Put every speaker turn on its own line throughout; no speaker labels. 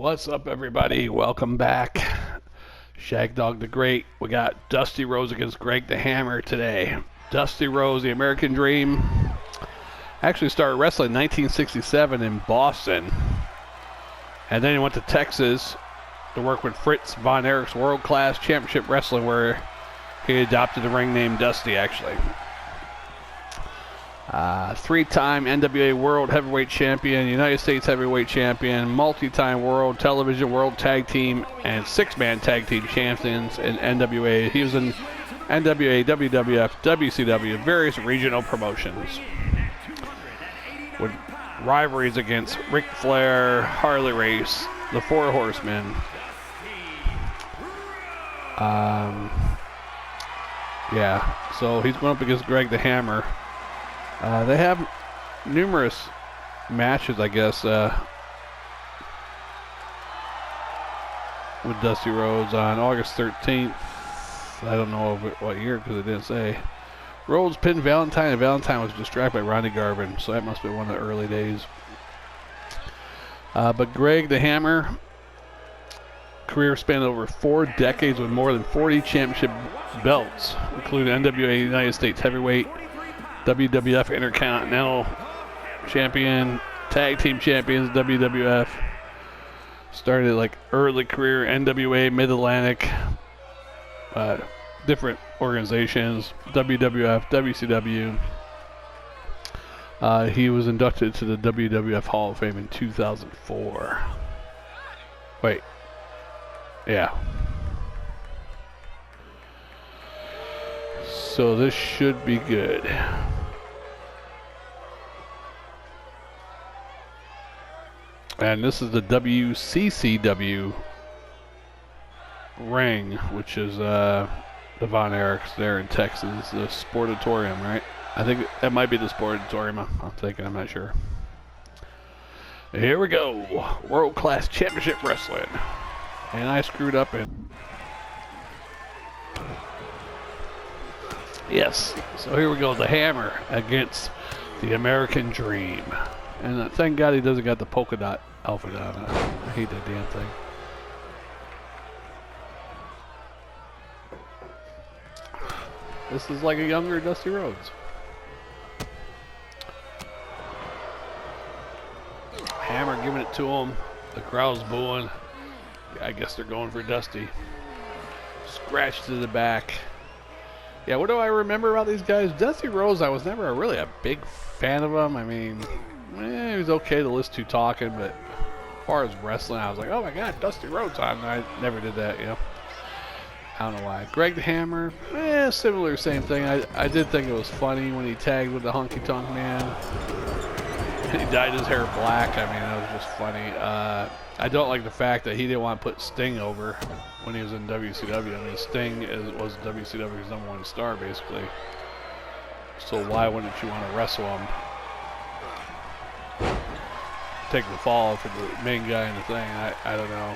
What's up, everybody? Welcome back. Shagdog the Great. We got Dusty Rhodes against Greg the Hammer today. Dusty Rhodes, the American Dream, actually started wrestling in 1967 in Boston. And then he went to Texas to work with Fritz Von Erich's World Class Championship Wrestling, where he adopted the ring name Dusty, actually. Three-time NWA World Heavyweight Champion, United States Heavyweight Champion, multi-time World Television World Tag Team, and six-man Tag Team Champions in NWA. He was in NWA, WWF, WCW, various regional promotions, with rivalries against Ric Flair, Harley Race, the Four Horsemen. So he's going up against Greg the Hammer. They have numerous matches, I guess, with Dusty Rhodes on August 13th. I don't know what year because it didn't say. Rhodes pinned Valentine, and Valentine was distracted by Ronnie Garvin, so that must be one of the early days. But Greg the Hammer, career spanned over 4 decades with more than 40 championship belts, including NWA United States Heavyweight, WWF Intercontinental Champion, Tag Team Champions, WWF. Started like early career NWA, Mid-Atlantic, different organizations, WWF, WCW. He was inducted to the WWF Hall of Fame in 2004. Wait. Yeah. So this should be good. And this is the WCCW ring, which is the Von Erichs there in Texas, the Sportatorium, right? I think that might be the Sportatorium. I'm thinking, I'm not sure. Here we go. World Class Championship Wrestling. And I screwed up and yes, so here we go, the Hammer against the American Dream. And thank God he doesn't got the polka dot outfit on it. I hate that damn thing. This is like a younger Dusty Rhodes. Hammer giving it to him. The crowd's booing. I guess they're going for Dusty. Scratch to the back. Yeah, what do I remember about these guys? Dusty Rhodes, I was never really a big fan of him. I mean, he was okay to listen to talking, but as far as wrestling, I was like, oh my God, Dusty Rhodes on. I never did that, you know. I don't know why. Greg the Hammer, similar, same thing. I did think it was funny when he tagged with the Honky Tonk Man. He dyed his hair black. I mean, that was just funny. I don't like the fact that he didn't want to put Sting over when he was in WCW. I mean, Sting was WCW's #1 star, basically. So why wouldn't you want to wrestle him? Take the fall for the main guy in the thing. I don't know.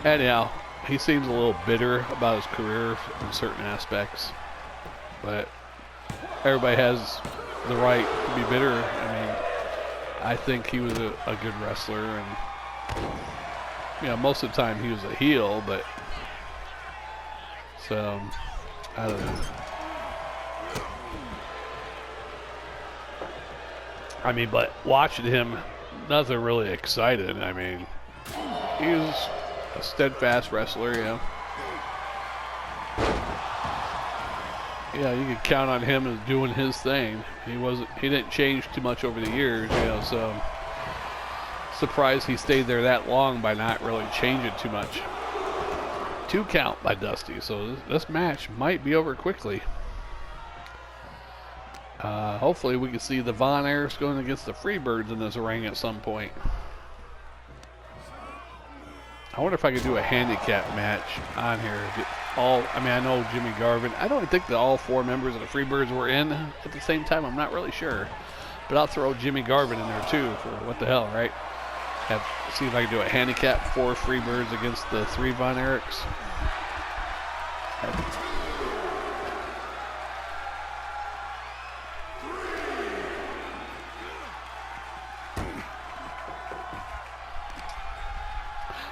Anyhow, he seems a little bitter about his career in certain aspects. But everybody has the right to be bitter. I mean, I think he was a good wrestler, and you know, most of the time he was a heel, but so I don't know. I mean, but watching him, nothing really excited. I mean, he was a steadfast wrestler, you know. Yeah, you could count on him as doing his thing. He didn't change too much over the years, you know, so surprised he stayed there that long by not really changing too much. 2 count by Dusty, so this match might be over quickly. Hopefully we can see the Von Erichs going against the Freebirds in this ring at some point. I wonder if I could do a handicap match on here. I mean, I know Jimmy Garvin. I don't think that all 4 members of the Freebirds were in at the same time. I'm not really sure. But I'll throw Jimmy Garvin in there too for what the hell, right? See if I can do a handicap 4 Freebirds against the 3 Von Erichs.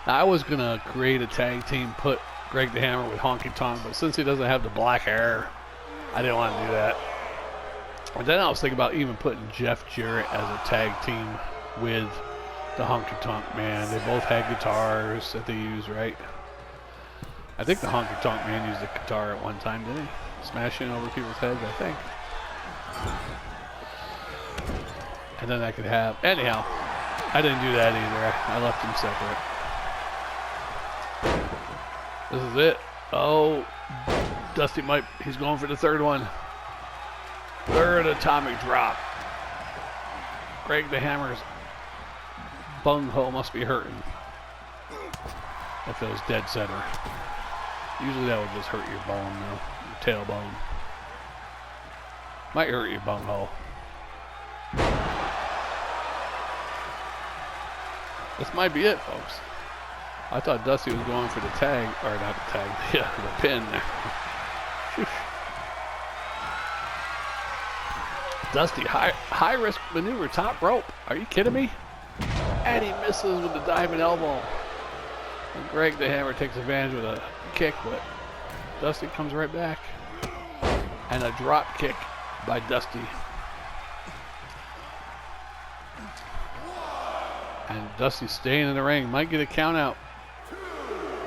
I was going to create a tag team, put Greg the Hammer with Honky Tonk, but since he doesn't have the black hair, I didn't want to do that. And then I was thinking about even putting Jeff Jarrett as a tag team with the Honky Tonk Man. They both had guitars that they use, right? I think the Honky Tonk Man used a guitar at one time, didn't he? Smashing over people's heads, I think. And then I could have... Anyhow, I didn't do that either. I left them separate. This is it. Oh, Dusty might... He's going for the third one. Third atomic drop. Greg the Hammer's bunghole must be hurting. If it was dead center. Usually that would just hurt your bone, though. Your tailbone. Might hurt your bunghole. This might be it, folks. I thought Dusty was going for the tag, or not the tag, yeah, the pin there. Dusty, high risk maneuver, top rope. Are you kidding me? And he misses with the diving elbow. And Greg the Hammer takes advantage with a kick, but Dusty comes right back. And a drop kick by Dusty. And Dusty staying in the ring. Might get a count out.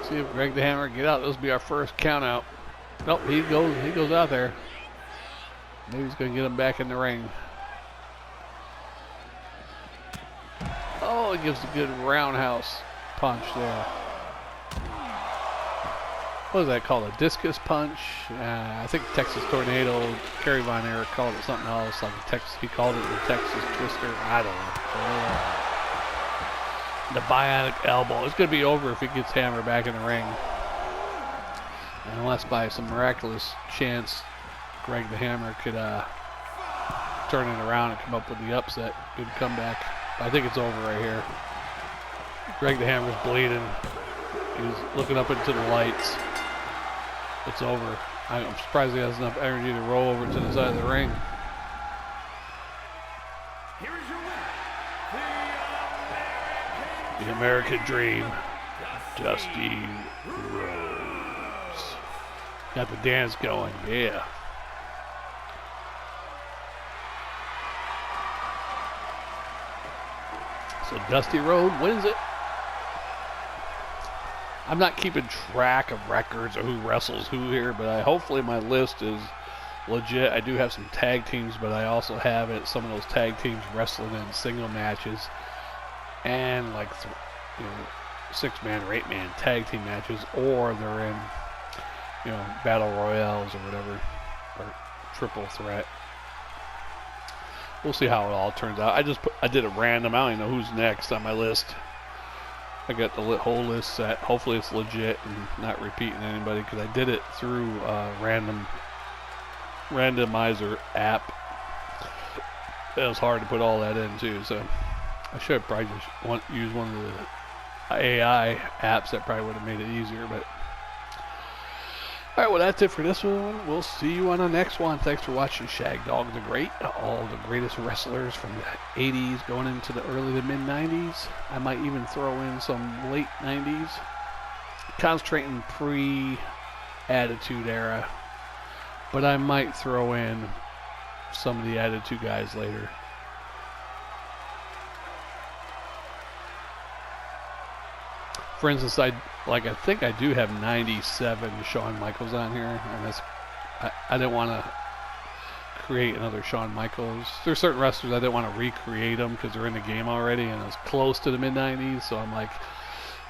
See if Greg the Hammer get out. This will be our first count out. Nope, he goes out there. Maybe he's going to get him back in the ring. Oh, he gives a good roundhouse punch there. What is that called? A discus punch? I think Texas Tornado. Kerry Von Erich called it something else. Like he called it the Texas Twister. I don't know. The bionic elbow. It's going to be over if he gets Hammer back in the ring. Unless by some miraculous chance Greg the Hammer could turn it around and come up with the upset. Good comeback. I think it's over right here. Greg the Hammer's bleeding. He's looking up into the lights. It's over. I'm surprised he has enough energy to roll over to the side of the ring.
Here is your winner,
The American Dream, Dusty Rhodes. Got the dance going, yeah. So Dusty Rhodes wins it. I'm not keeping track of records or who wrestles who here, but hopefully my list is legit. I do have some tag teams, but I also have some of those tag teams wrestling in single matches and like 6-man or 8-man tag team matches, or they're in battle royales or whatever, or triple threat. We'll see how it all turns out. I did a random. I don't even know who's next on my list. I got the whole list set. Hopefully it's legit and not repeating anybody, because I did it through randomizer app. It was hard to put all that in too, so I should probably just use one of the AI apps. That probably would have made it easier, but alright, well that's it for this one. We'll see you on the next one. Thanks for watching Shagdog the Great. All the greatest wrestlers from the 80s going into the early to mid 90s. I might even throw in some late 90s. Concentrating pre-Attitude Era. But I might throw in some of the Attitude guys later. For instance, I think I do have 97 Shawn Michaels on here, and I didn't want to create another Shawn Michaels. There's certain wrestlers I didn't want to recreate them because they're in the game already, and it's close to the mid-90s, so I'm like,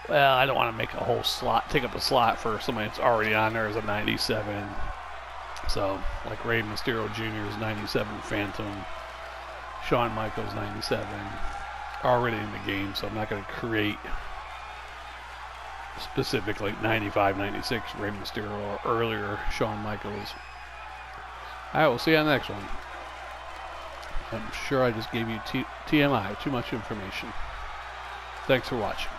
well, I don't want to make a whole slot, take up a slot for somebody that's already on there as a 97. So, like Rey Mysterio Jr. is 97 Phantom, Shawn Michaels 97, already in the game, so I'm not going to create specific like 95, 96 Rey Mysterio or earlier Shawn Michaels. Alright, we'll see you on the next one. I'm sure I just gave you TMI, too much information. Thanks for watching.